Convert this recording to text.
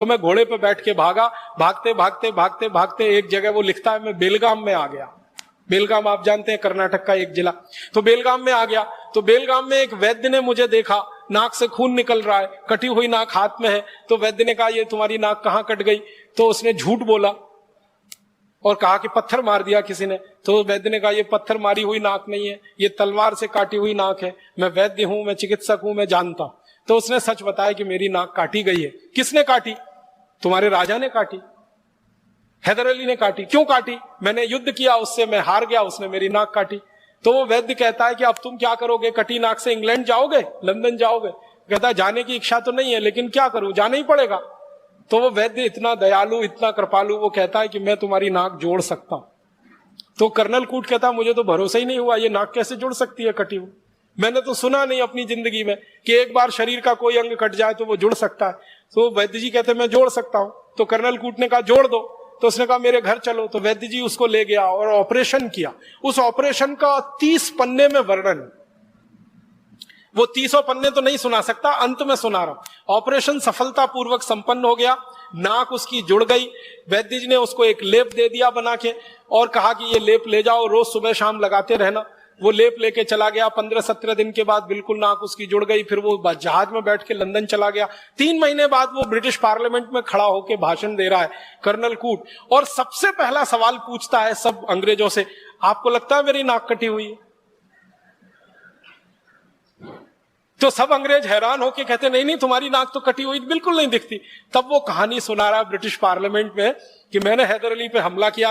तो मैं घोड़े पे बैठ के भागा, भागते भागते भागते भागते एक जगह वो लिखता है मैं बेलगाम में आ गया। बेलगाम आप जानते हैं कर्नाटक का एक जिला। तो बेलगाम में आ गया, तो बेलगाम में एक वैद्य ने मुझे देखा, नाक से खून निकल रहा है, कटी हुई नाक हाथ में है। तो वैद्य ने कहा ये तुम्हारी नाक कहाँ कट गई? तो उसने झूठ बोला और कहा कि पत्थर मार दिया किसी ने। तो वैद्य ने कहा ये पत्थर मारी हुई नाक नहीं है, ये तलवार से काटी हुई नाक है, मैं वैद्य हूं, मैं चिकित्सक हूं, मैं जानता हूं। तो उसने सच बताया कि मेरी नाक काटी गई है। किसने काटी? तुम्हारे राजा ने काटी, हैदर अली ने काटी। क्यों काटी? मैंने युद्ध किया उससे, मैं हार गया, उसने मेरी नाक काटी। तो वो वैद्य कहता है कि अब तुम क्या करोगे? कटी नाक से इंग्लैंड जाओगे, लंदन जाओगे? कहता है जाने की इच्छा तो नहीं है, लेकिन क्या करूं, जाना ही पड़ेगा। तो वो वैद्य इतना दयालु, इतना कृपालु, वो कहता है कि मैं तुम्हारी नाक जोड़ सकता हूं। तो कर्नल कूट कहता मुझे तो भरोसा ही नहीं हुआ, ये नाक कैसे जुड़ सकती है कटी हुई? मैंने तो सुना नहीं अपनी जिंदगी में कि एक बार शरीर का कोई अंग कट जाए तो वो जुड़ सकता है। तो वैद्य जी कहते मैं जोड़ सकता हूं। तो कर्नल कूट ने कहा जोड़ दो। तो उसने कहा मेरे घर चलो। तो वैद्य जी उसको ले गया और ऑपरेशन किया। उस ऑपरेशन का 30 पन्ने में वर्णन, वो 30 पन्ने तो नहीं सुना सकता, अंत में सुना रहा हूं। ऑपरेशन सफलतापूर्वक संपन्न हो गया, नाक उसकी जुड़ गई। वैद्य जी ने उसको एक लेप दे दिया बना के और कहा कि ये लेप ले जाओ, रोज सुबह शाम लगाते रहना। वो लेप लेके चला गया। 15-17 दिन के बाद बिल्कुल नाक उसकी जुड़ गई। फिर वो जहाज में बैठ के लंदन चला गया। 3 महीने बाद वो ब्रिटिश पार्लियामेंट में खड़ा होकर भाषण दे रहा है कर्नल कूट, और सबसे पहला सवाल पूछता है सब अंग्रेजों से, आपको लगता है मेरी नाक कटी हुई है? तो सब अंग्रेज हैरान होके कहते नहीं नहीं तुम्हारी नाक तो कटी हुई बिल्कुल नहीं दिखती। तब वो कहानी सुना रहा है ब्रिटिश पार्लियामेंट में कि मैंने हैदर अली पे हमला किया।